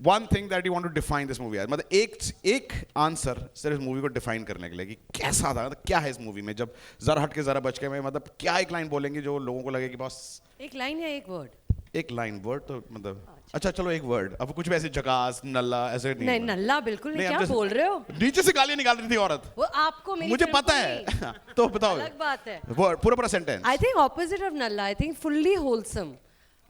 One thing that you want to define this movie, मतलब एक answer सिर्फ movie को डिफाइन करने के लिए कि कैसा था, मतलब क्या है इस मूवी में, जब जरा हट के जरा बच के में, मतलब क्या एक लाइन बोलेंगे जो लोगों को लगे कि बस एक लाइन या एक वर्ड? एक लाइन, वर्ड तो मतलब अच्छा चलो एक वर्ड, अब कुछ भी ऐसे जकास नल्ला ऐसे नहीं, नल्ला बिल्कुल नहीं, I'm क्या just- बोल रहे हो? नीचे से गालियां निकाल रही थी औरत, वो आपको मेरी मुझे फिल्म पता को है नहीं। तो बताओ अलग बात है। वर्ड पूरा sentence. I think opposite of नल्ला, I think fully wholesome.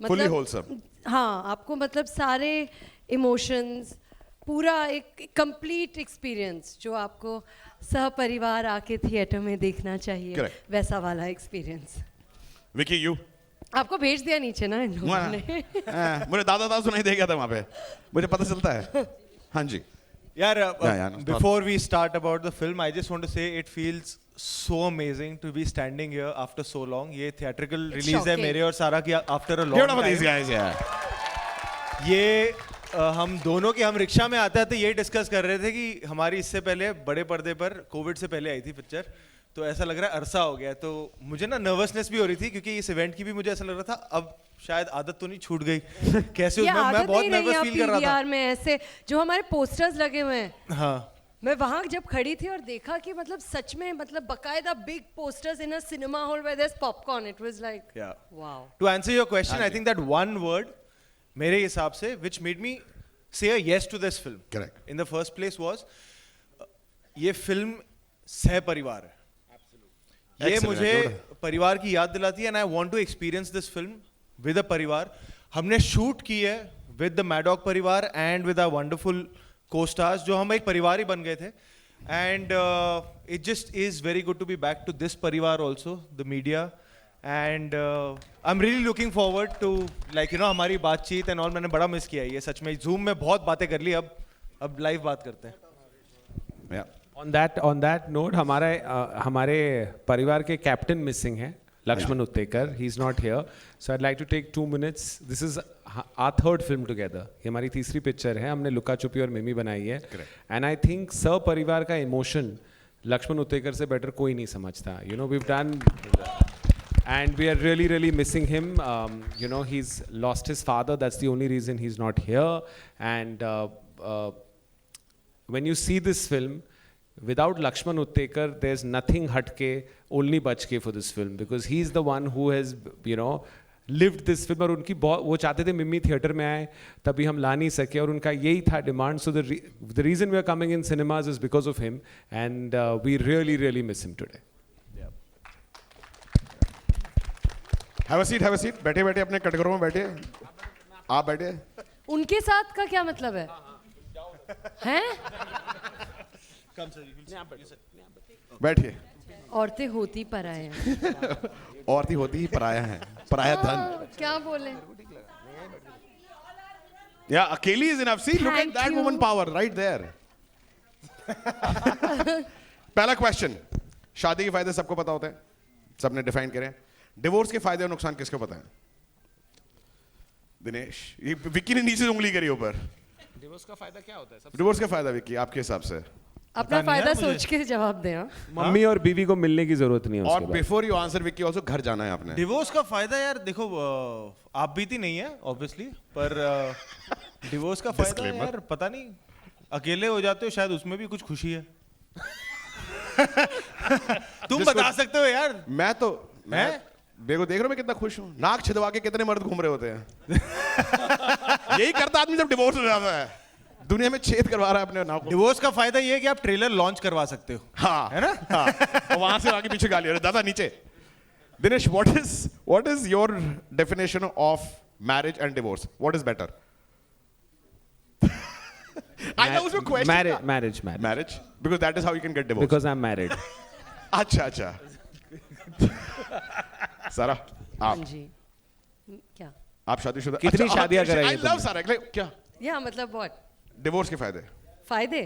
Fully wholesome। हाँ, आपको मतलब सारे इमोशंस, पूरा एक कंप्लीट एक्सपीरियंस जो आपको सहपरिवार आके थिएटर में देखना चाहिए। Correct। वैसा वाला एक्सपीरियंस। विकी यू? आपको भेज दिया नीचे ना इन लोगों ने। मुझे दादा सुनाई दे गया था वहाँ पे, मुझे पता चलता है। हाँ जी यार, no, before we start about the film, I just want to say it feels so amazing to be standing here after so long. ये theatrical It's release है shocking। मेरे और सारा की after a long Beautiful these time। guys, yeah। ये हम दोनों के, हम रिक्शा में आते आते यही डिस्कस कर रहे थे कि हमारी इससे पहले बड़े पर्दे पर कोविड से पहले आई थी पिक्चर, तो ऐसा लग रहा है अरसा हो गया, तो मुझे ना नर्वसनेस भी हो रही थी क्योंकि इस इवेंट की भी मुझे ऐसा लग रहा था अब शायद आदत तो नहीं छूट गई कैसे ये मैं आदत बहुत नहीं रही नर्वस है फील कर रहा PVR में ऐसे जो हमारे पोस्टर्स लगे हुए हैं। था। हाँ, मैं वहां जब खड़ी थी और देखा कि मतलब सच में मतलब बकायदा big posters in a cinema hall where there is popcorn, it was like Yeah. Wow. To answer your question, I think that one word, मेरे हिसाब से, which made me say a yes to this film, Correct। in the first place was, ये film सह परिवार है। ये Excellent, मुझे good। परिवार की याद दिलाती है, and I want to experience this film with a परिवार। हमने शूट की है with the Maddock परिवार and with our wonderful co-stars, जो हम एक परिवार ही बन गए थे, and it just is very good to be back to this परिवार also, the media, and I'm really looking forward to, like you know, हमारी बातचीत and all, मैंने बड़ा मिस किया है ये सच में। Zoom में बहुत बातें कर ली, अब लाइव बात करते हैं। Yeah। On that note, हमारे परिवार के कैप्टन मिसिंग हैं, Laxman Utekar. He is not here, so I'd like to take 2 minutes. This is our third film together। ये हमारी तीसरी पिक्चर है, हमने लुका छुपी और मिमी बनाई है। एंड आई थिंक परिवार का इमोशन लक्ष्मण उत्तेकर से बेटर कोई नहीं समझता। You know, we've done and we are really really missing him. You know, he's lost his father, that's the only reason he's not here. And when you see this film without Lakshman Uttekar, there's nothing hatke, only bachke for this film, because he's the one who has, you know, lived this film। और उनकी बहुत, वो चाहते थे मिमी theatre में आए, तभी हम ला नहीं सके, और उनका यही था demand. So the reason we are coming in cinemas is because of him, and we really really miss him today। Have a seat। बैठे बैठे अपने कटघरों में बैठे, आप बैठे। उनके साथ का क्या मतलब है? हैं? बैठिए। औरतें होती पराया हैं। औरतें होती ही पराया है, पराया धन। हाँ, क्या बोले? Yeah, अकेली is enough। See, look at Thank that you। woman power right there। पहला क्वेश्चन, शादी के फायदे सबको पता होते हैं, सबने डिफाइन करे। डिवोर्स के फायदे और नुकसान किसको पता है? दिनेश, ये विक्की ने नीचे से उंगली करी ऊपर। डिवोर्स का फायदा क्या होता है? डिवोर्स का फायदा विक्की आपके हिसाब से? अपना नहीं है फायदा मुझे। सोच के जवाब दे। हाँ? मम्मी और बीवी को मिलने की जरूरत नहीं है और उसके बाद। Before you answer Vicky, also घर जाना है आपने। डिवोर्स का फायदा यार देखो, आप बीती नहीं है ऑब्वियसली, पर डिवोर्स का फायदा Disclaimer। यार पता नहीं, अकेले हो जाते हो शायद उसमें भी कुछ खुशी है। तुम बता सकते हो यार। मैं देखो देख रहे हो मैं कितना खुश हूँ। नाक छिदवा के कितने मर्द घूम रहे होते हैं। यही करता आदमी जब डिवोर्स हो जाता है, दुनिया में छेद करवा रहा है अपने नाक को। डिवोर्स का फायदा ये है कि आप ट्रेलर लॉन्च करवा सकते हो, हाँ है ना? हाँ। और वहां से आगे पीछे गाली, अरे दादा नीचे। Dinesh, what is your definition of marriage and divorce? What is better? I know उसमें question था। Marriage, because that is how you can get divorced। Because I'm married। अच्छा। सारा, हाँ आप जी। क्या? आप शादीशुदा? कितनी शादियां कराई I हैं love तुमने? सारा। क्या या मतलब व्हाट? डिवोर्स के फायदे फायदे?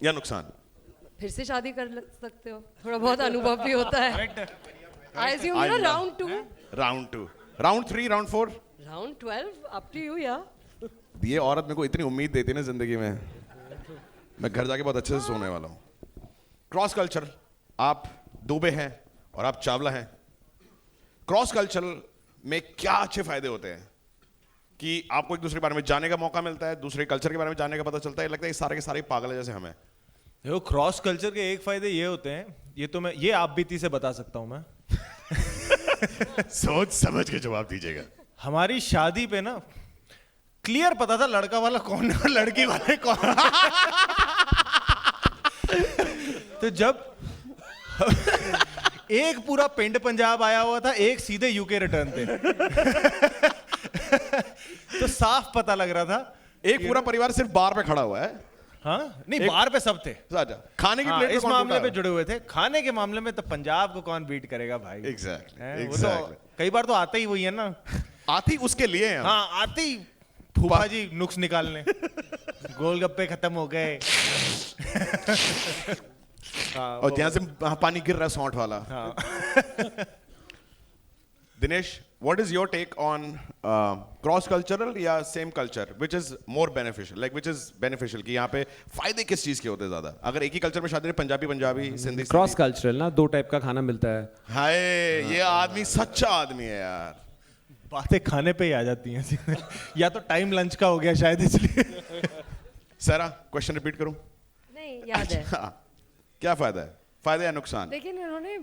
या नुकसान? फिर से शादी कर सकते हो, थोड़ा बहुत अनुभव भी होता है। आई अज्यूम I ना love- round 2, round 2, round 3, round 4। Round 12 up to you. या ये औरत मेरे को इतनी उम्मीद देती है ना जिंदगी में, मैं घर जाके बहुत अच्छे से सोने वाला हूँ। क्रॉस कल्चर, आप दुबे हैं और आप चावला हैं। क्रॉस कल्चर में क्या अच्छे फायदे होते हैं? कि आपको एक दूसरे के बारे में जानने का मौका मिलता है, दूसरे कल्चर के बारे में जानने का पता चलता है, लगता है ये सारे के सारे पागल है जैसे हमें। देखो क्रॉस कल्चर के एक फायदे ये होते हैं, ये आप बीती से बता सकता हूं मैं। सोच समझ के जवाब दीजिएगा। हमारी शादी पे ना क्लियर पता था लड़का वाला कौन है और लड़की वाले कौन है। तो जब एक पूरा पिंड पंजाब आया हुआ था, एक सीधे यूके रिटर्न थे। तो साफ पता लग रहा था। एक पूरा परिवार सिर्फ बार पे खड़ा हुआ है। हाँ नहीं, बार पे सब थे। खाने की हाँ, प्लेट इस मामले पे जुड़े हुए थे। खाने के मामले में तो पंजाब को कौन बीट करेगा भाई। एग्जैक्टली वो तो कई बार तो आता ही वही है ना। आती उसके लिए है। हाँ आते ही फूफा जी नुक्स निकालने। गोलगप्पे खत्म हो गए। और जहां से पानी गिर रहा है सौंठ वाला। Dinesh, what is your take on cross cultural या same culture which is more beneficial, like which is beneficial कि यहाँ पे फायदे किस चीज के होते हैं ज्यादा? अगर एक ही कल्चर में शादी पंजाबी सिंधी क्रॉस कल्चरल ना, 2 टाइप का खाना मिलता है। हाय, ये आदमी सच्चा आदमी है यार। बातें खाने पे ही आ जाती हैं। या तो टाइम लंच का हो गया शायद इसलिए। सारा क्वेश्चन रिपीट करूं? नहीं, याद है। क्या फायदा है, फायदे या नुकसान? लेकिन उन्होंने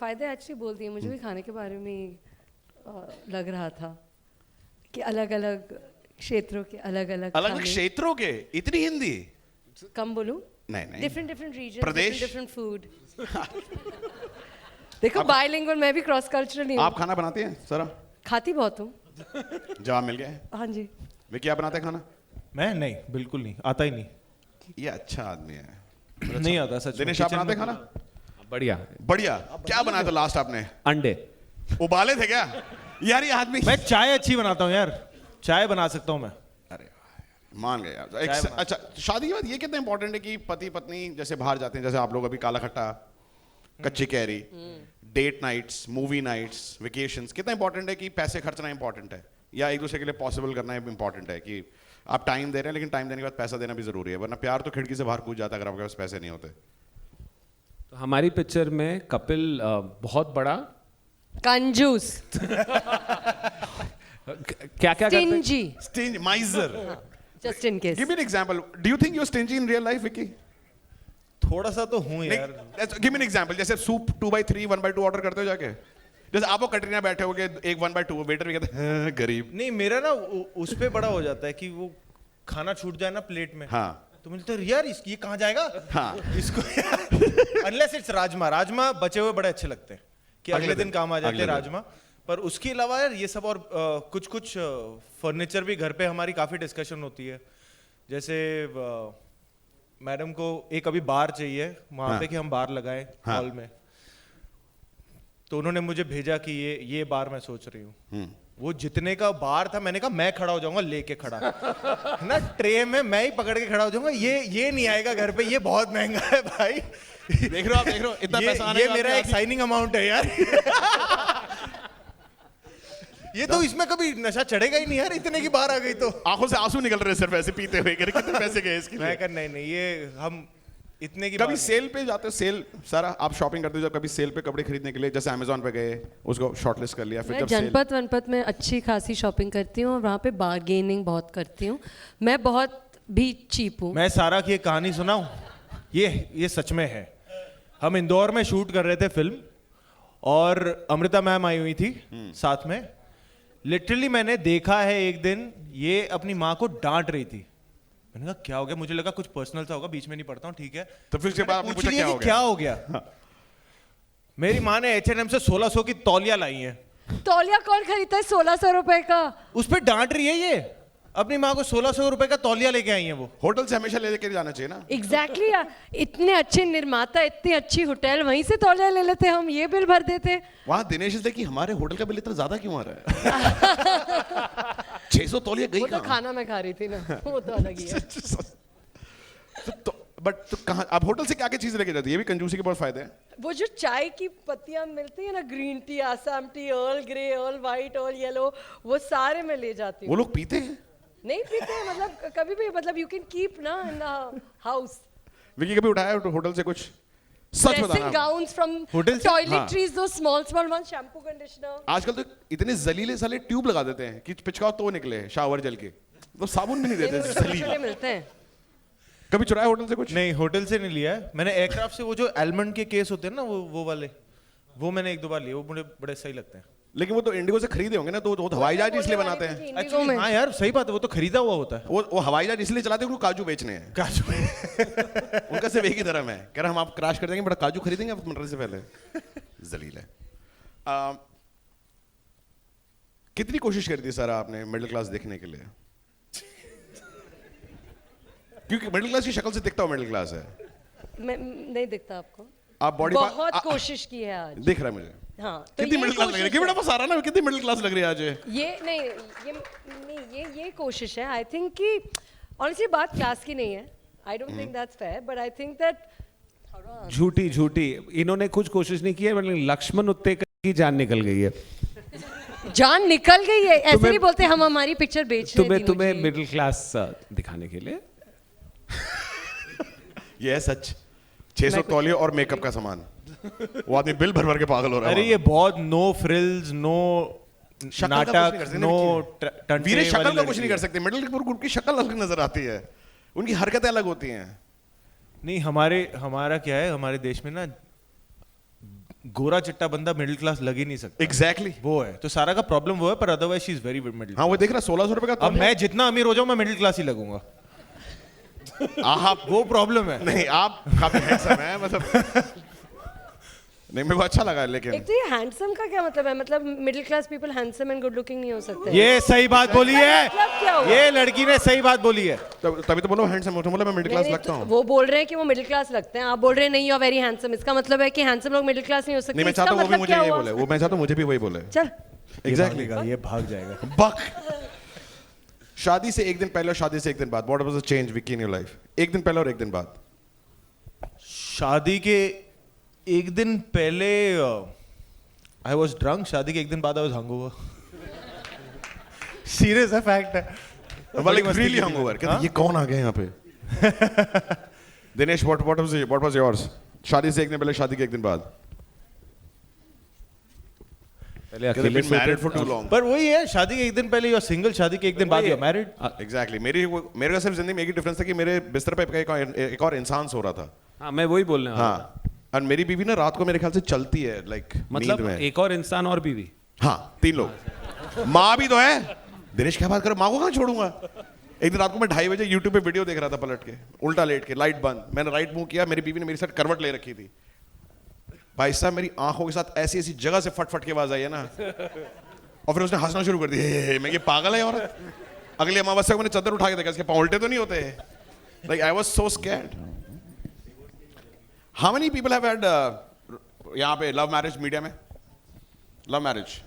फायदे एक्चुअली बोल दिए। मुझे भी खाने के बारे में लग रहा था कि अलग अलग क्षेत्रों के अलग अलग क्षेत्रों के इतनी हिंदी कम बोलूं? नहीं, डिफरेंट रीजन, प्रदेश, डिफरेंट फूड। देखो बाइलिंगुअल, मैं भी क्रॉस कल्चरल नहीं हूं। आप खाना बनाती हैं सारा? खाती बहुत हूँ। जवाब मिल गया। हाँ जी। वे क्या बनाते हैं खाना? मैं नहीं, बिल्कुल नहीं, आता ही नहीं। ये अच्छा आदमी है। नहीं आता सच। दिनेश, आप बनाते हैं खाना? बढ़िया बढ़िया। क्या बनाया था लास्ट आपने? अंडे उबाले थे क्या? यार ये आदमी। मैं चाय अच्छी बनाता हूँ यार, चाय बना सकता हूँ मैं। अरे मान गए यार। अच्छा, शादी के बाद ये कितना इंपॉर्टेंट है कि पति पत्नी जैसे बाहर जाते हैं, जैसे आप लोग अभी काला खट्टा, कच्ची कैरी, date nights, movie nights, vacations, कितना इंपॉर्टेंट है कि पैसे खर्चना इंपॉर्टेंट है या एक दूसरे के लिए पॉसिबल करना इंपॉर्टेंट है कि आप टाइम दे रहे हैं, लेकिन टाइम देने के बाद पैसा देना भी जरूरी है, वरना प्यार तो खिड़की से बाहर कूद जाता है अगर आपके पास पैसे नहीं होते। तो हमारी पिक्चर में कपिल बहुत बड़ा कंजूस, क्या क्या stingy, stinge, miser. Just in case. Give me an example. Do you think you are stingy in real life, Vicky? थोड़ा सा तो हूँ यार। Give me an example. जैसे सूप 2/3 1/2 ऑर्डर करते हो जाके, जैसे आप वो कटरीना बैठे होगे एक 1/2, वेटर भी कहते हैं गरीब। नहीं, मेरा ना उस पे बड़ा हो जाता है कि वो खाना छूट जाए ना प्लेट में। हाँ, तो मुझे तो यार ये कहाँ जाएगा। हाँ। इसको अनलेस इट्स राजमा बचे हुए बड़े अच्छे लगते हैं कि अगले दिन काम आ जाते हैं राजमा। पर उसके अलावा यार ये सब और कुछ फर्नीचर भी घर पे हमारी काफी डिस्कशन होती है। जैसे मैडम को एक अभी बार चाहिए वहां पे कि हम बार लगाएं हॉल में, तो उन्होंने मुझे भेजा कि ये बार मैं सोच रही हूँ। वो जितने का बार था, मैंने कहा मैं खड़ा हो जाऊंगा लेके खड़ा ना, ट्रे में मैं ही पकड़ के खड़ा हो जाऊंगा। ये नहीं आएगा घर पे, ये बहुत महंगा है भाई। देख रहे हो इतना पैसा आने ये मेरा एक साइनिंग अमाउंट है यार। ये तो इसमें कभी नशा चढ़ेगा ही नहीं यार, इतने की बार आ गई तो। आंखों से आंसू निकल रहे सिर्फ ऐसे पीते हुए, कितने पैसे गए इसके लिए? मैं कर नहीं, ये हम इतने की कभी सेल पे जाते हो? सेल, सारा आप शॉपिंग करते हो जब कभी सेल पे कपड़े खरीदने के लिए, जैसे अमेज़न पे गए, उसको शॉर्टलिस्ट कर लिया, फिर मैं जब सेल। जनपद वनपद में अच्छी खासी शॉपिंग करती हूँ और वहाँ पे बार्गेनिंग बहुत करती हूँ। मैं बहुत भी चीप हूँ। मैं सारा की एक कहानी सुनाऊं? ये सच में है। हम इंदौर में शूट कर रहे थे फिल्म और अमृता मैम आई हुई थी साथ में। लिटरली मैंने देखा है एक दिन ये अपनी माँ को डांट रही थी। मैंने कहा क्या हो गया? मुझे लगा कुछ पर्सनल सा होगा, बीच में नहीं पढ़ता हूँ, ठीक है। तो फिर उसके बाद आपने पूछा क्या हो गया? मेरी माँ ने H&M से 1600 की तौलिया लाई है। तौलिया कौन खरीदता है 1600 रुपए का? उस पर डांट रही है ये। अपनी माँ को 1600 रुपए का तौलिया लेके आई है वो। होटल से हमेशा लेके जाना चाहिए ना। एग्जैक्टली इतने अच्छे निर्माता, इतनी अच्छी होटल, वहीं से तौलिया ले लेते, हम ये बिल भर देते। वहाँ दिनेश से कि हमारे होटल का बिल इतना ज्यादा क्यों आ रहा है? 600 तौलिया गई वो तो कहाँ? खाना मैं खा रही थी ना, वो तो अलग ही है। तो कहाँ आप होटल से क्या क्या चीज लेके जाती है? ये भी कंजूसी के बहुत फायदे हैं। वो जो चाय की पत्तियां मिलती है ना, green tea, Assam T, earl grey, earl white, earl yellow, वो सारे मैं ले जाती हूँ। वो लोग पीते हैं? नहीं पीते हैं, मतलब कभी भी, मतलब यू कैन कीप ना इन द हाउस। विकी कभी उठाया होटल से कुछ? सच Dressing बताना gowns from Hotels? toiletries, those small ones, shampoo, conditioner. आजकल तो इतने जलीले साले ट्यूब लगा देते हैं कि पिचकाओ तो निकले शावर जल के, तो साबुन भी नहीं देते छोटे जलील। मिलते हैं। कभी चुराया होटल से कुछ? नहीं, होटल से नहीं लिया है मैंने। एयरक्राफ्ट से वो जो एलमंड के केस होते हैं ना, वो वाले, वो मैंने 1-2 बार लिए, वो मुझे बड़े सही लगते हैं। लेकिन वो तो इंडिगो से खरीदे होंगे ना, तो वो हवाई जहाज इसलिए बनाते हैं। इंडिगो Actually, में हाँ यार, सही बात है, वो तो खरीदा हुआ होता है। वो हवाई जहाज इसलिए चलाते हैं, उनको काजू बेचने हैं। काजू। उनका सिर्फ एक ही धर्म है, कह रहे हम आप क्रैश कर देंगे बट काजू खरीदेंगे आप मरने से पहले। जलील है। कितनी कोशिश करी थी सर आपने मिडिल क्लास देखने के लिए? क्योंकि मिडिल क्लास की शक्ल से दिखता हो मिडिल क्लास है। मैं नहीं दिखता आपको। आप बॉडी बहुत कोशिश की है आज। दिख रहा है मुझे। हाँ, तो कितनी ये मिडिल क्लास लग रही है, बड़ा बसा रहा ना, कितनी मिडिल क्लास लग रही है आज ये। ये कोशिश है। आई थिंक कि ऑनेस्टली बात क्लास की नहीं है। I don't think that's fair, but I think that झूठी इन्होंने कुछ कोशिश नहीं की है, मतलब लक्ष्मण उत्तेकर की जान निकल गई है। जान निकल गई है, ऐसे नहीं बोलते हम हमारी पिक्चर बेच रहे हैं। तुम्हें मिडिल क्लास दिखाने के लिए ये है सच। 600 तौलिए और मेकअप का सामान, वो आदमी बिल भर भर के पागल हो रहा है। अरे ये बहुत नो फ्रिल्स, नो नाटक, नो वीरे शक्ल का कुछ नहीं कर सकते। मिडिल ग्रुप की शक्ल अलग नजर आती है, उनकी हरकतें अलग होती हैं। नहीं, हमारा क्या है, हमारे देश में ना गोरा चिट्टा बंदा मिडिल क्लास लग ही नहीं सकता। एग्जैक्टली वो है, तो सारा का प्रॉब्लम वो है, पर otherwise she is very middle. हाँ, वो देख रहा 1600 रुपए का। अब मैं जितना अमीर हो जाऊं, मैं मिडिल क्लास ही लगूंगा। आप वो प्रॉब्लम है। नहीं, आप काफी हैंडसम हैं, मतलब नहीं, मेरे को अच्छा लगा। लेकिन एक तो ये हैंडसम का क्या मतलब है? मतलब middle class people handsome and good looking नहीं हो सकते? ये सही बात बोली मतलब क्या है, हुआ? ये लड़की ने सही बात बोली है। तभी तो बोलो हैंडसम हो, तो बोला मैं मिडिल क्लास नहीं, लगता हूँ। वो बोल रहे हैं कि वो मिडिल क्लास लगते हैं, आप बोल रहे हैं नहीं, यू आर वेरी हैंडसम। इसका मतलब है कि हैंडसम लोग मिडिल क्लास नहीं हो सकते। नहीं, मैं इसका चाहता हूँ वो भी मतलब मुझे क्या ये हुआ? बोले, वो मैं चाहता हूँ मुझे भी वही बोले। चल एग्जैक्टली। ये भाग जाएगा। बक। शादी से एक दिन पहले और शादी से एक दिन बाद, what was the change Vicky in your life? एक दिन पहले और एक दिन बाद। शादी के एक दिन पहले आई वॉज ड्रंक, शादी के एक दिन बाद आई वॉज हंगओवर। सीरियस है, फैक्ट है। Like really hangover. कहते ये कौन आ गया यहाँ पे? Dinesh, what was yours? शादी से एक दिन पहले, शादी के एक दिन बाद। पहले They've अकेले been married for too long. पर वही है, शादी के एक दिन पहले यू आर सिंगल, शादी के एक दिन बाद यू आर मैरिड। एग्जैक्टली। मेरे का सिर्फ जिंदगी में एक ही डिफरेंस था कि मेरे बिस्तर पे एक और इंसान सो रहा था। हाँ, मैं वही बोलने वाला था। हाँ, और मेरी बीवी ना रात को मेरे ख्याल से चलती है, लाइक मतलब नींद में। एक और इंसान और बीवी। हाँ, 3 लोग। माँ भी तो है। दिनेश क्या बात करो, माँ को कहाँ छोड़ूंगा? एक दिन रात को मैं 2:30 बजे यूट्यूब पे वीडियो देख रहा था, पलट के उल्टा लेट के, लाइट बंद, मैंने राइट मुंह किया, मेरी बीवी ने मेरी साथ करवट ले रखी थी। भाई साहब, मेरी आंखों के साथ ऐसी ऐसी जगह से फट की आवाज आई है ना, और फिर उसने हंसना शुरू कर दिया। मैं, ये पागल है औरत। अगली अमावस्या को मैंने चादर उठा के देखा, इसके पाँव उल्टे तो नहीं होते? Like I was so scared. How many people have had यहाँ पे लव मैरिज मीडिया में? Love marriage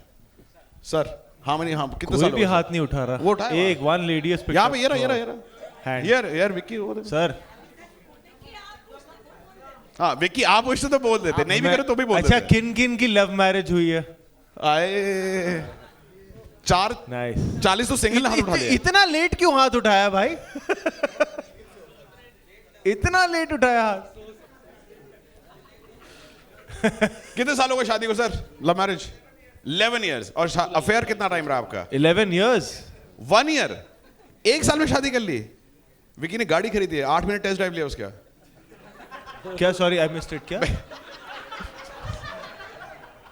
sir, how many? हाँ, कितने कोई साल भी हाथ नहीं उठा रहा। वो उठाया एक वन लेडी यहाँ पे, ये रहा यार विक्की, वो देखो। सर। हाँ विक्की, आप उससे तो बोल देते, नहीं भी करे तो भी बोल अच्छा, देते। किन किन की लव मैरिज हुई है? आए 40 तो सिंगल हाथ उठा लिया। इतना लेट क्यों हाथ उठाया भाई? इतना लेट उठाया हाथ? कितने साल हो गए शादी को सर? Love marriage 11 years. और अफेयर कितना टाइम रहा आपका? 11 years। 1 ईयर। 1 साल में शादी कर ली। विकी ने गाड़ी खरीदी है, 8 मिनट टेस्ट ड्राइव लिया उसका। क्या? Sorry, I missed it. क्या?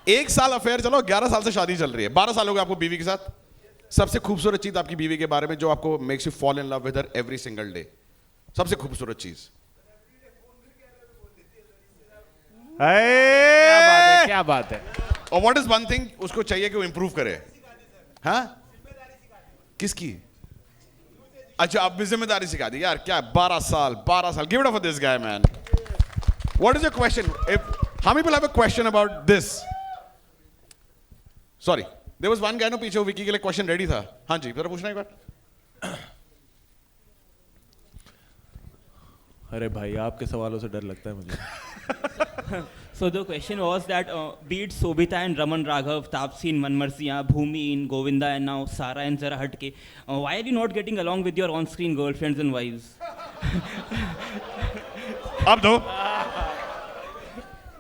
1 साल अफेयर, चलो 11 साल से शादी चल रही है। 12 साल हो गए आपको बीवी के साथ। सबसे खूबसूरत चीज आपकी बीवी के बारे में जो आपको makes you fall in love with her every single day, सबसे खूबसूरत चीज? क्या बात है। और व्हाट इज वन थिंग उसको चाहिए कि वो इंप्रूव करे? हाँ, किसकी? अच्छा, आप भी जिम्मेदारी सिखा दी यार। क्या 12 साल? Give it up for this guy man. What is your question? How many people have a question about this? Sorry, there was one guy no पीछे, वो विकी के लिए क्वेश्चन रेडी था। हाँ जी, जरा पूछना एक बार। अरे भाई, आपके सवालों से डर लगता है मुझे। So the question was that be it Sobhita and Raman Raghav, Taapsee in Manmarsiya, Bhumi in Govinda, and now Sara and Zara Hatke, why are you not getting along with your on-screen girlfriends and wives? अब दो।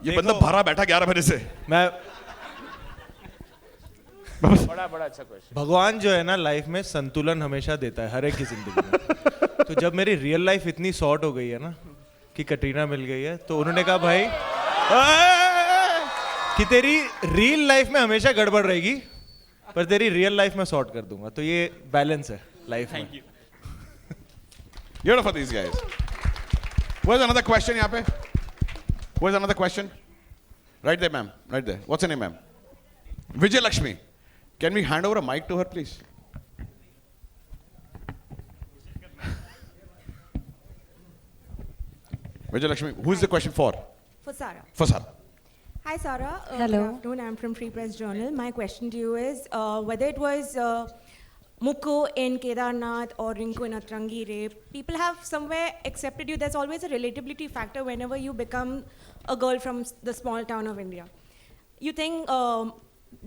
ये बंदा भरा बैठा 11 बजे से। मैं बड़ा अच्छा क्वेश्चन। भगवान जो है ना लाइफ में संतुलन हमेशा देता है हर एक की जिंदगी में। तो जब मेरी रियल लाइफ इतनी शॉर्ट हो गई है ना कि कटरीना मिल गई है, तो उन्होंने कहा भाई कि तेरी रियल लाइफ में हमेशा गड़बड़ रहेगी पर तेरी रियल लाइफ में सॉर्ट कर दूंगा। तो ये बैलेंस है लाइफ में। Beautiful for these guys. Where's another question यहाँ पे? Where's another question? Right there, ma'am. Right there. What's her name, ma'am? Vijay Lakshmi. Can we hand over a mic to her, please? Vijay Lakshmi, who is the question for? For Sarah. For Sarah. Hi, Sarah. Hello. Good afternoon. I'm from Free Press Journal. My question to you is whether it was Mukku in Kedarnath or Rinku in Atrangi rape, people have somewhere accepted you. There's always a relatability factor whenever you become a girl from the small town of India. You think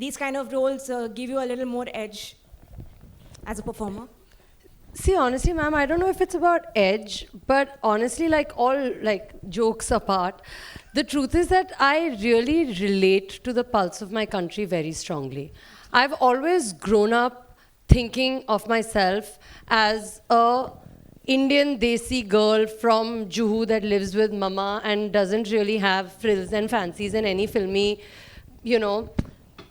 these kind of roles give you a little more edge as a performer? See, honestly, ma'am, I don't know if it's about edge, but honestly, like all like jokes apart, the truth is that I really relate to the pulse of my country very strongly. I've always grown up thinking of myself as a Indian Desi girl from Juhu that lives with mama and doesn't really have frills and fancies and any filmy, you know,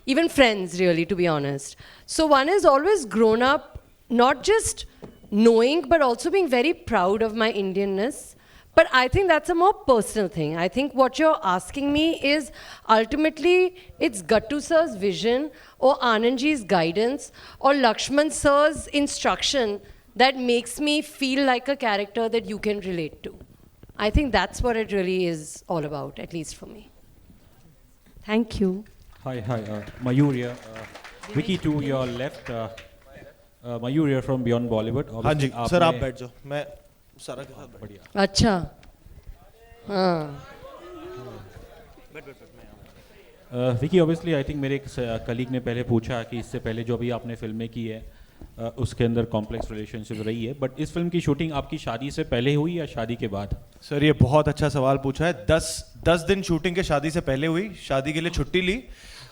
even friends really, to be honest. So one has always grown up not just knowing but also being very proud of my Indianness. But I think that's a more personal thing. I think what you're asking me is ultimately it's Gattu sir's vision or Anandji's guidance or Lakshman sir's instruction that makes me feel like a character that you can relate to. I think that's what it really is all about, at least for me. Thank you. Hi, Mayur here. Vicky, to your left, Mayur here from Beyond Bollywood. हाँ जी Obviously, sir, आप आपने- बैठ जाओ, मैं सारा के साथ बैठ। बढ़िया। अच्छा हाँ विकी, ऑब्वियसली आई थिंक मेरे एक कलीग ने पहले पूछा कि इससे पहले जो भी आपने फिल्में की है उसके अंदर कॉम्प्लेक्स रिलेशनशिप रही है, बट इस फिल्म की शूटिंग आपकी शादी से पहले हुई या शादी के बाद? सर ये बहुत अच्छा सवाल पूछा है। 10 दिन शूटिंग के शादी से पहले हुई, शादी के लिए छुट्टी ली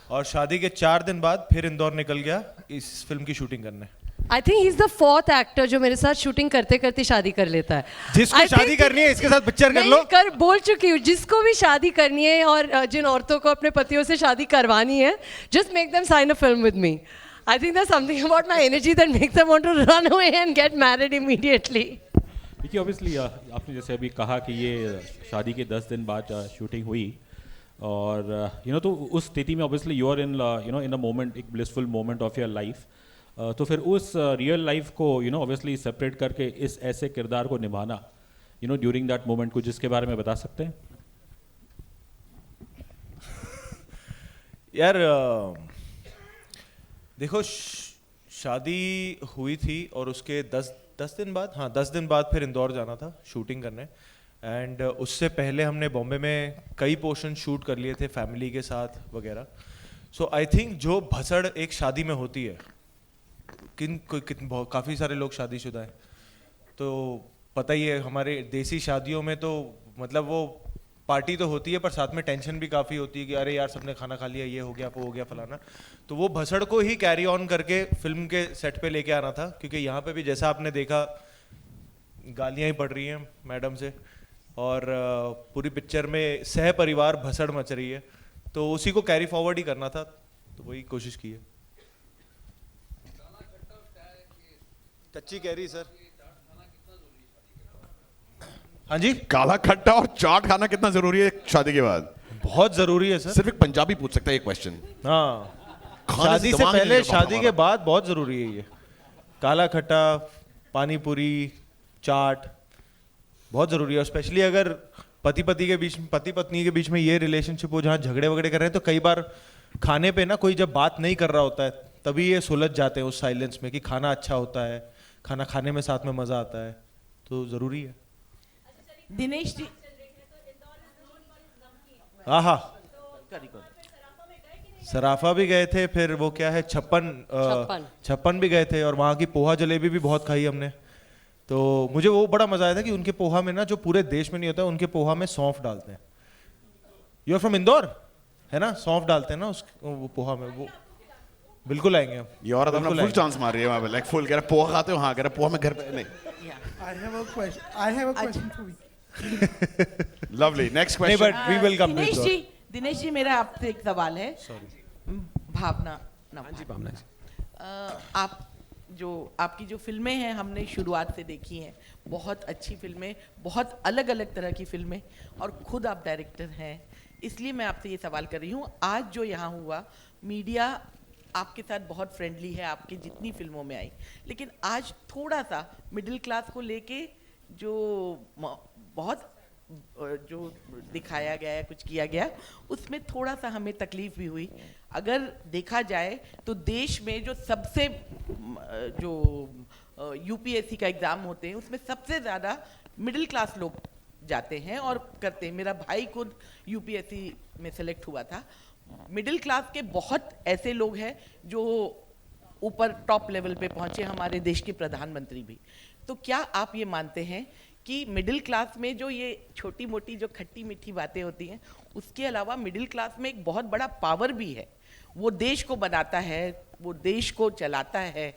और शादी के 4 दिन बाद फिर इंदौर निकल गया इस फिल्म की शूटिंग करने। I think he is the fourth actor जो मेरे साथ शूटिंग करते करते शादी कर लेता है। जिसको I शादी think करनी है इसके साथ पिक्चर कर लो। मैं कर बोल चुकी हूँ, जिसको भी शादी करनी है और जिन औरतों को अपने पतियों से शादी करवानी है, just make them sign a film with me. I think there's something about my energy that makes them want to run away and get married immediately. Vicky, obviously आपने जैसे अभी कहा कि ये शादी के 10 दिन बाद शूटिंग हुई और तो उस स्थिति में obviously you are in in a moment, एक blissful moment of your life. तो फिर उस रियल लाइफ को ऑब्वियसली सेपरेट करके इस ऐसे किरदार को निभाना ड्यूरिंग दैट मोमेंट, कुछ जिसके बारे में बता सकते हैं? यार देखो, शादी हुई थी और उसके 10 दिन बाद, हाँ 10 दिन बाद फिर इंदौर जाना था शूटिंग करने। एंड उससे पहले हमने बॉम्बे में कई पोर्शन शूट कर लिए थे फैमिली के साथ वगैरह। सो आई थिंक जो भसड़ एक शादी में होती है, काफ़ी सारे लोग शादीशुदा हैं तो पता ही है, हमारे देसी शादियों में तो मतलब वो पार्टी तो होती है पर साथ में टेंशन भी काफ़ी होती है कि अरे यार सबने खाना खा लिया, ये हो गया वो हो गया फलाना। तो वो भसड़ को ही कैरी ऑन करके फिल्म के सेट पे लेके आना था, क्योंकि यहाँ पे भी जैसा आपने देखा गालियाँ ही पड़ रही हैं मैडम से और पूरी पिक्चर में सह परिवार भसड़ मच रही है, तो उसी को कैरी फॉरवर्ड ही करना था, तो वही कोशिश की है। कच्ची कैरी सर। हाँ जी, काला खट्टा और चाट खाना कितना जरूरी है शादी के बाद? बहुत जरूरी है सर। सिर्फ एक पंजाबी पूछ सकता है ये क्वेश्चन। हाँ, खाने शादी से दिमाग नहीं पहले लेगा शादी हमारा। के बाद बहुत जरूरी है ये। काला खट्टा, पानी पूरी, चाट बहुत जरूरी है। स्पेशली अगर पति पत्नी के बीच में ये रिलेशनशिप हो जहाँ झगड़े वगड़े कर रहे हैं, तो कई बार खाने पे ना कोई जब बात नहीं कर रहा होता है तभी ये सुलझ जाते हैं उस साइलेंस में कि खाना अच्छा होता है, खाना खाने में साथ में मजा आता है, तो जरूरी है। दिनेश जी, हाँ सराफा भी गए थे, फिर वो क्या है छप्पन भी गए थे और वहाँ की पोहा जलेबी भी बहुत खाई हमने। तो मुझे वो बड़ा मजा आया था कि उनके पोहा में ना, जो पूरे देश में नहीं होता, उनके पोहा में सौंफ डालते हैं। यू आर फ्रॉम इंदौर, है ना? सौंफ डालते हैं ना उस वो पोहा में, वो बिल्कुल आएंगे हम। ये औरत अपना फुल चांस मार रही है वहाँ पे, लाइक फुल कह रहा पोहा खाते हो, हाँ कह रहा पोहा में घर पे नहीं। I have a question for you. Lovely, next नहीं, question. But we will come to Dinesh ji मेरा आपसे एक सवाल है। भावना ना हाँ जी भावना जी। आप जो आपकी जो फिल्में हैं हमने शुरुआत से देखी हैं, बहुत अच्छी फिल्में, बहुत अलग अलग तरह की फिल्में, और खुद आप डायरेक्टर हैं, इसलिए मैं आपसे ये सवाल कर रही हूँ। आज जो यहाँ हुआ, मीडिया आपके साथ बहुत फ्रेंडली है, आपकी जितनी फिल्मों में आई, लेकिन आज थोड़ा सा मिडिल क्लास को लेके जो बहुत जो दिखाया गया है, कुछ किया गया, उसमें थोड़ा सा हमें तकलीफ भी हुई। अगर देखा जाए तो देश में जो सबसे जो यूपीएससी का एग्ज़ाम होते हैं उसमें सबसे ज़्यादा मिडिल क्लास लोग जाते हैं और करते हैं। मेरा भाई खुद यूपीएससी में सेलेक्ट हुआ था। मिडिल क्लास के बहुत ऐसे लोग हैं जो ऊपर टॉप लेवल पे पहुंचे, हमारे देश के प्रधानमंत्री भी। तो क्या आप ये मानते हैं कि मिडिल क्लास में जो ये छोटी मोटी जो खट्टी मीठी बातें होती हैं, उसके अलावा मिडिल क्लास में एक बहुत बड़ा पावर भी है, वो देश को बनाता है, वो देश को चलाता है,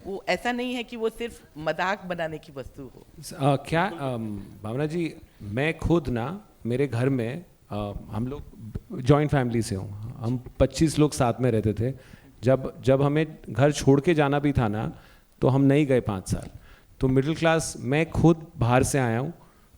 वो ऐसा नहीं है कि वो सिर्फ मजाक बनाने की वस्तु हो। क्या भावना जी, मैं खुद ना मेरे घर में हम लोग जॉइंट फैमिली से हूँ, हम 25 लोग साथ में रहते थे। जब हमें घर छोड़ के जाना भी था ना, तो हम नहीं गए 5 साल। तो मिडिल क्लास, मैं खुद बाहर से आया हूँ,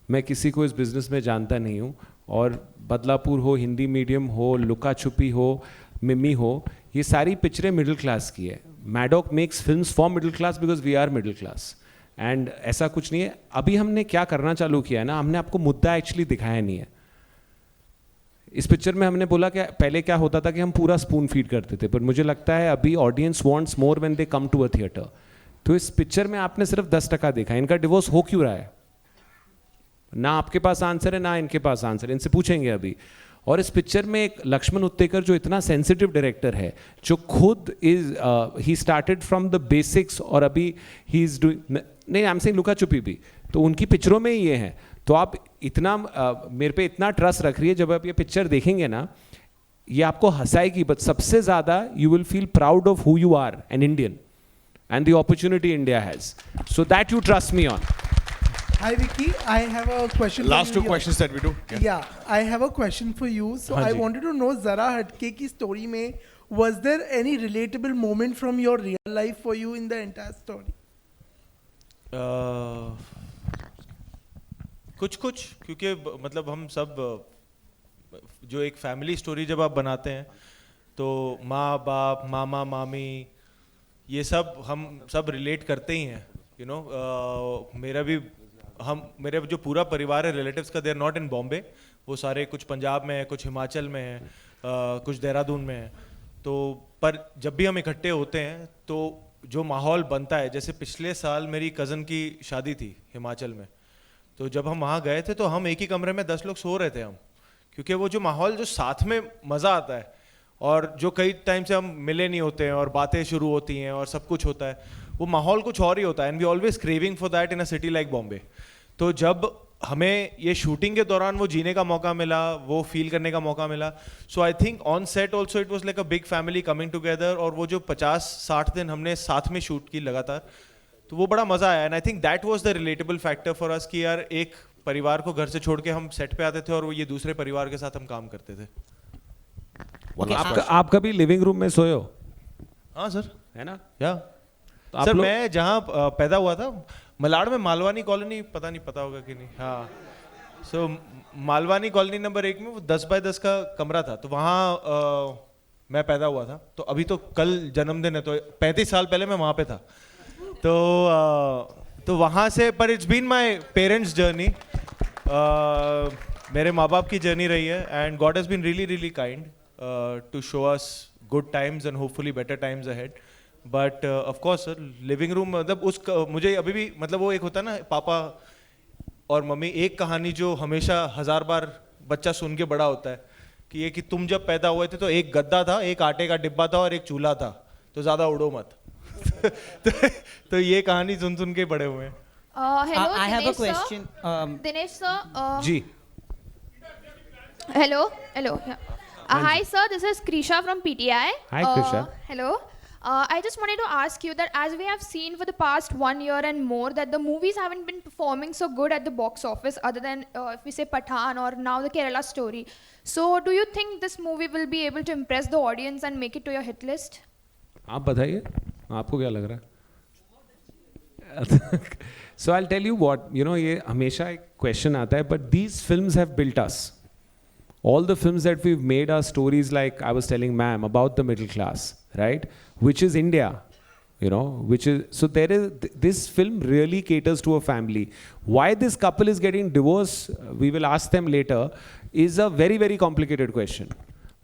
मैं किसी को इस बिज़नेस में जानता नहीं हूँ, और बदलापुर हो, हिंदी मीडियम हो, लुका छुपी हो, मिमी हो, ये सारी पिक्चरें मिडिल क्लास की है। Maddock makes films for middle class because we are middle class, and ऐसा कुछ नहीं है। अभी हमने क्या करना चालू किया है ना, हमने आपको मुद्दा एक्चुअली दिखाया नहीं है। इस पिक्चर में हमने बोला कि पहले क्या होता था कि हम पूरा स्पून फीड करते थे, पर मुझे लगता है अभी audience wants more when they come to a theatre. तो इस पिक्चर में आपने सिर्फ 10% देखा। इनका डिवोर्स हो क्यों रहा है, ना आपके पास आंसर है ना इनके पास आंसर है, इनसे पूछेंगे अभी। और इस पिक्चर में एक लक्ष्मण उत्तेकर जो इतना सेंसिटिव डायरेक्टर है, जो खुद is he started from the basics, और अभी ही इज डूइंग, नहीं आई एम सेइंग लुका छुपी भी, तो उनकी पिक्चरों में ही ये है। तो आप इतना मेरे पे इतना ट्रस्ट रख रही है, जब आप ये पिक्चर देखेंगे ना, ये आपको हंसाएगी, बट सबसे ज़्यादा you will feel proud of who you are, an Indian, and the opportunity India has. So that you trust me on. Hi Vicky, I have a question. Last for you 2 questions that we do. Yeah, I have a question for you. So हाँ I जी। wanted to know, Zara Hatke की story में, was there any relatable moment from your real life for you in the entire story? कुछ क्योंकि मतलब हम सब जो एक फैमिली स्टोरी जब आप बनाते हैं, तो माँ बाप, मामा मामी, ये सब हम सब रिलेट करते ही हैं, यू नो। मेरे जो पूरा परिवार है रिलेटिव्स का, they are not in Bombay, वो सारे कुछ पंजाब में है, कुछ हिमाचल में है, कुछ देहरादून में है। तो पर जब भी हम इकट्ठे होते हैं तो जो माहौल बनता है, जैसे पिछले साल मेरी कज़न की शादी थी हिमाचल में, तो जब हम वहाँ गए थे तो हम एक ही कमरे में 10 लोग सो रहे थे हम, क्योंकि वो जो माहौल, जो साथ में मज़ा आता है, और जो कई टाइम से हम मिले नहीं होते हैं और बातें शुरू होती हैं और सब कुछ होता है, वो माहौल कुछ और ही होता है। And we always craving for that in a city like Bombay. तो जब हमें ये शूटिंग के दौरान वो जीने का मौका मिला, वो फील करने का मौका मिला, so I think on set also it was like a big family coming together. और वो जो 50-60 दिन हमने साथ में शूट की लगातार, तो वो बड़ा मज़ा आया। And I think that was the relatable factor for us कि यार एक परिवार को घर से छोड़ के हम सेट पे आते थे और वो ये दूसरे परिवार के साथ हम काम करते थे। आप कभी लिविंग रूम में सोए हो? हाँ सर, है ना? या तो आप सर लोग- मैं जहाँ पैदा हुआ था, मलाड में मालवानी कॉलोनी, पता नहीं पता होगा कि नहीं, हाँ। सो मालवानी कॉलोनी नंबर 1 में वो 10 बाय 10 का कमरा था, तो वहाँ मैं पैदा हुआ था। तो अभी तो कल जन्मदिन है, तो 35 साल पहले मैं वहाँ पे था। तो वहाँ से, पर it's been my parents journey, मेरे माँ बाप की जर्नी रही है। And God has been really really kind to show us good times and hopefully better times ahead. But of course sir, living room मतलब मुझे अभी भी, मतलब वो एक होता है ना, पापा और मम्मी, एक कहानी जो हमेशा 1000 बार बच्चा सुन के बड़ा होता है, कि ये कि तुम जब पैदा हुए थे तो एक गद्दा था, एक आटे का डिब्बा था और एक चूल्हा था, तो ज़्यादा उड़ो मत। तो ये कहानी सुन सुन के बड़े हुए हैं। Hello, I have a Dinesh sir. question. Dinesh sir, ji Hello, hello. Yeah. Hi, sir. This is Krisha from PTI. Hi, Krisha. Hello. I just wanted to ask you that as we have seen for the past 1 year and more that the movies haven't been performing so good at the box office other than if we say Pathaan or now the Kerala Story. So do you think this movie will be able to impress the audience and make it to your hit list? आप बताइए आपको क्या लग रहा है So I'll tell you what, you know, ये हमेशा एक question आता है, but these films have built us. All the films that we've made are stories like I was telling ma'am about the middle class, right? Which is India, you know, which is, so there is, this film really caters to a family. Why this couple is getting divorced, we will ask them later, is a very, very complicated question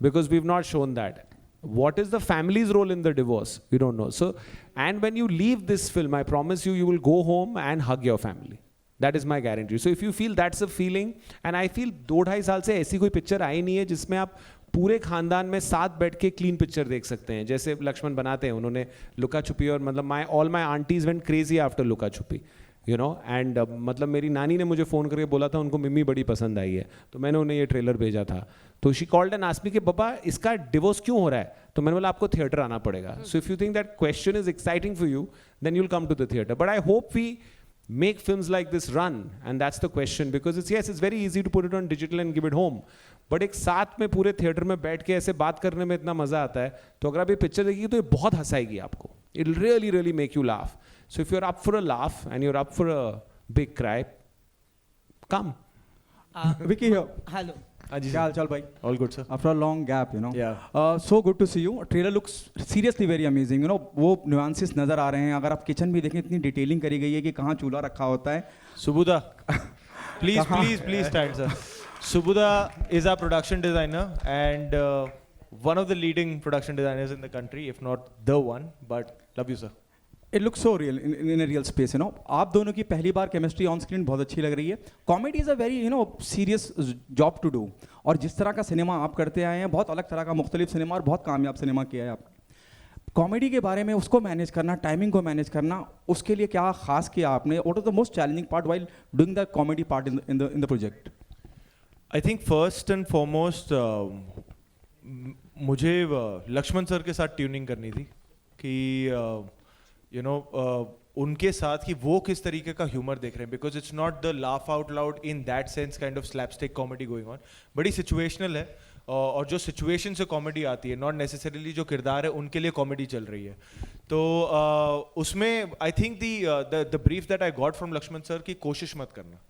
because we've not shown that. What is the family's role in the divorce? We don't know. So, and when you leave this film, I promise you, you will go home and hug your family. That is my guarantee. So if you feel that's a feeling, and I feel 2-2.5 साल से ऐसी कोई picture आई नहीं है जिसमें आप पूरे खानदान में साथ बैठ के क्लीन पिक्चर देख सकते हैं जैसे लक्ष्मण बनाते हैं उन्होंने लुका छुपी और मतलब all my aunties went crazy after Luka Chuppi you no and मतलब मेरी नानी ने मुझे फ़ोन करके बोला था उनको मिम्मी बड़ी पसंद आई है तो मैंने उन्हें ये ट्रेलर भेजा था तो she called and asked me कि पापा इसका डिवोर्स क्यों हो रहा है तो मैंने बोला आपको थिएटर आना पड़ेगा so if you think that question is exciting for you then you will come to the theatre but I hope we make films like this run and that's the question because it's very easy to put it on digital and give it home but एक साथ में पूरे theatre में बैठ के ऐसे बात करने में इतना मजा आता है तो अगर आप ये पिक्चर देखिए तो ये बहुत हंसाएगी आपको it will really really make you laugh so if you're up for a laugh and you're up for a big cry come Vicky here. Hello. क्या हाल चाल भाई? All good, sir. After a long gap, you know. Yeah. So good to see you. Trailer looks seriously very amazing. You know, वो nuances नजर आ रहे हैं. अगर आप kitchen भी देखें इतनी डिटेलिंग करी गई है कि कहाँ चूल्हा रखा होता है. Subudha, please stand, sir. Subudha is our production designer and one of the leading production designers in the country, if not the one. But love you, sir. It looks so real in a real space, you know. आप दोनों की पहली बार chemistry on screen बहुत अच्छी लग रही है. Comedy is a very serious job to do. और जिस तरह का सिनेमा आप करते आए हैं बहुत अलग तरह का मुख्तलिफ सिनेमा और बहुत कामयाब सिनेमा किया है आपने. कॉमेडी के बारे में उसको मैनेज करना, टाइमिंग को मैनेज करना, उसके लिए क्या खास किया आपने? What is the most challenging part while doing the comedy part in the project? I think first and foremost मुझे लक्ष्मण सर के साथ ट्यूनिंग करनी थी कि यू नो उनके साथ कि वो किस तरीके का ह्यूमर देख रहे हैं because it's not the laugh out loud in that sense kind of slapstick comedy going on बड़ी सिचुएशनल है और जो सिचुएशन से कॉमेडी आती है नॉट नेसेसरीली जो किरदार है उनके लिए कॉमेडी चल रही है तो उसमें I think the brief that I got from Lakshman sir की कोशिश मत करना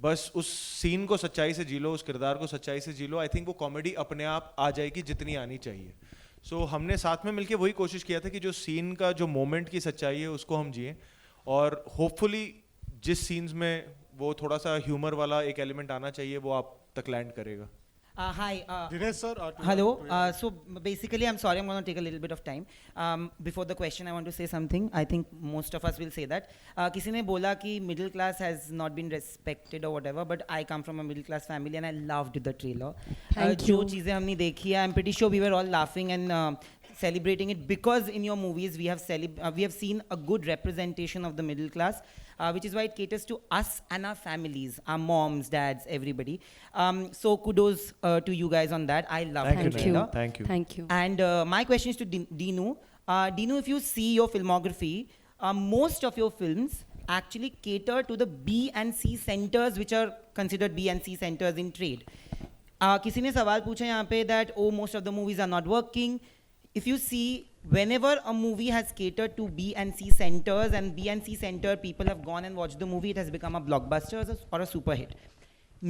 बस उस सीन को सच्चाई से जी लो उस किरदार को सच्चाई से जी लो आई थिंक वो कॉमेडी अपने आप आ जाएगी जितनी आनी चाहिए सो हमने साथ में मिलके वही कोशिश किया था कि जो सीन का जो मोमेंट की सच्चाई है उसको हम जिए और होपफुली जिस सीन्स में वो थोड़ा सा ह्यूमर वाला एक एलिमेंट आना चाहिए वो आप तक लैंड करेगा. Hi. Dinesh sir. Hello. So basically, I'm sorry, I'm going to take a little bit of time. Before the question, I want to say something. I think most of us will say that. किसी ने बोला कि middle class has not been respected or whatever, but I come from a middle class family and I loved the trailer. जो चीज़ें हमने देखी है, I'm pretty sure we were all laughing and celebrating it because in your movies we have seen a good representation of the middle class. Which is why it caters to us and our families, our moms, dads, everybody. So kudos to you guys on that. I love the trailer. Thank you. Thank you. And my question is to Dinu. Dinu, if you see your filmography, most of your films actually cater to the B and C centers, which are considered B and C centers in trade. किसी ने सवाल पूछा यहाँ पे that most of the movies are not working. If you see, whenever a movie has catered to B and C centers and B and C center people have gone and watched the movie, it has become a blockbuster or a super hit.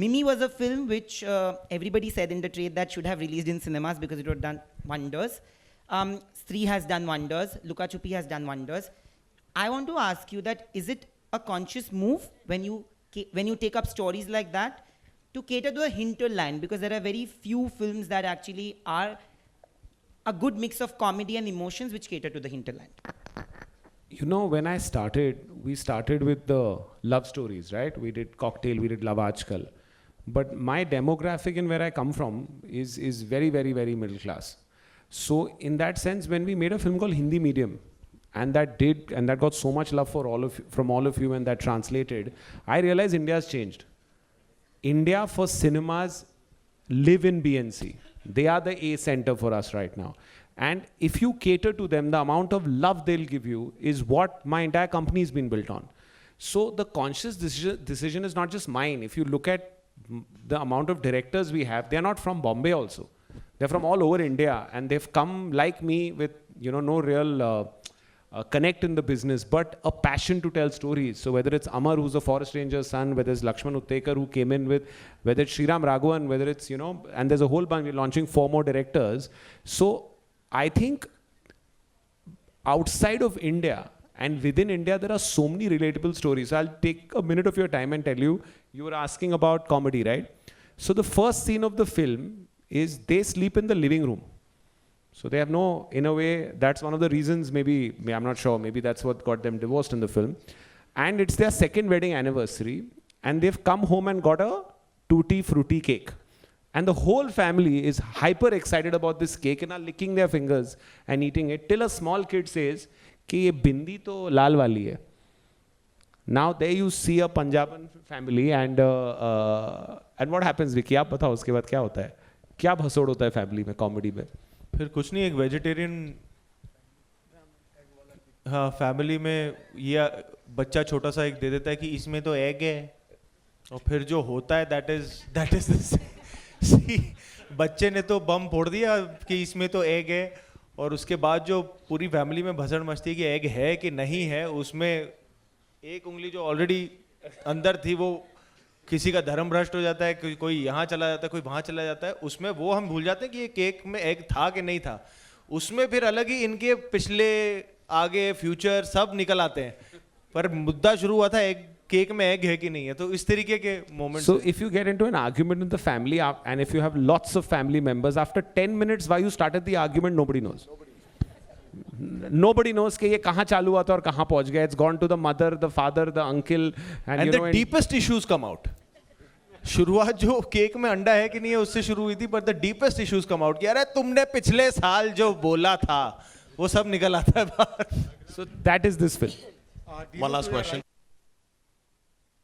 Mimi was a film which everybody said in the trade that should have released in cinemas because it would have done wonders. Stree has done wonders. Luka Chupi has done wonders. I want to ask you that is it a conscious move when you take up stories like that to cater to the hinterland because there are very few films that actually are a good mix of comedy and emotions which cater to the hinterland? You know, when I started, we started with the love stories, right? We did Cocktail, we did Love Aajkal. But my demographic and where I come from is very, very, very middle class. So in that sense, when we made a film called Hindi Medium, and that got so much love from all of you and that translated, I realized India has changed. India for cinemas live in BNC. They are the A center for us right now. And if you cater to them, the amount of love they'll give you is what my entire company has been built on. So the conscious decision is not just mine. If you look at the amount of directors we have, they're not from Bombay also. They're from all over India, and they've come like me with, you know, no real connect in the business, but a passion to tell stories. So whether it's Amar, who's a forest ranger's son, whether it's Lakshman Uttekar, who came in with, whether it's Sriram Raghavan, whether it's, you know, and there's a whole bunch, we're launching 4 more directors. So I think outside of India and within India, there are so many relatable stories. So I'll take a minute of your time and tell you, you were asking about comedy, right? So the first scene of the film is they sleep in the living room. So they have no, in a way, that's one of the reasons, maybe, I'm not sure, maybe that's what got them divorced in the film. And it's their 2nd wedding anniversary, and they've come home and got a tutti frutti cake. And the whole family is hyper excited about this cake and are licking their fingers and eating it, till a small kid says, कि ये बिंदी तो लाल वाली है. Now there you see a Punjaban family and what happens, Vicky? आप बताओ उसके बाद क्या होता है? क्या भसोड़ होता है फैमिली में, कॉमेडी में? फिर कुछ नहीं, एक वेजिटेरियन, हाँ, फैमिली में ये बच्चा छोटा सा एक दे देता है कि इसमें तो एग है, और फिर जो होता है दैट इज बच्चे ने तो बम फोड़ दिया कि इसमें तो एग है, और उसके बाद जो पूरी फैमिली में भसड़ मचती है कि एग है कि नहीं है, उसमें एक उंगली जो ऑलरेडी अंदर थी वो किसी का धर्म भ्रष्ट हो जाता है, कोई यहाँ चला जाता है, कोई वहाँ चला जाता है, उसमें वो हम भूल जाते हैं कि ये केक में एग था कि नहीं था. उसमें फिर अलग ही इनके पिछले आगे फ्यूचर सब निकल आते हैं, पर मुद्दा शुरू हुआ था एग, केक में एग है कि नहीं है. तो इस तरीके के moments. So if you get into an argument in the family and if you have lots of family members, after 10 minutes why you started the argument, nobody knows. Nobody knows कि ये कहाँ चालू हुआ था और कहाँ पहुँच गया. It's gone to the mother, the father, the uncle, and the deepest issues come out. शुरुआत जो केक में अंडा है कि नहीं है उससे शुरू हुई थी, but the deepest issues come out कि अरे तुमने पिछले साल जो बोला था वो सब निकल आता है बाहर. So that is this film. One last question.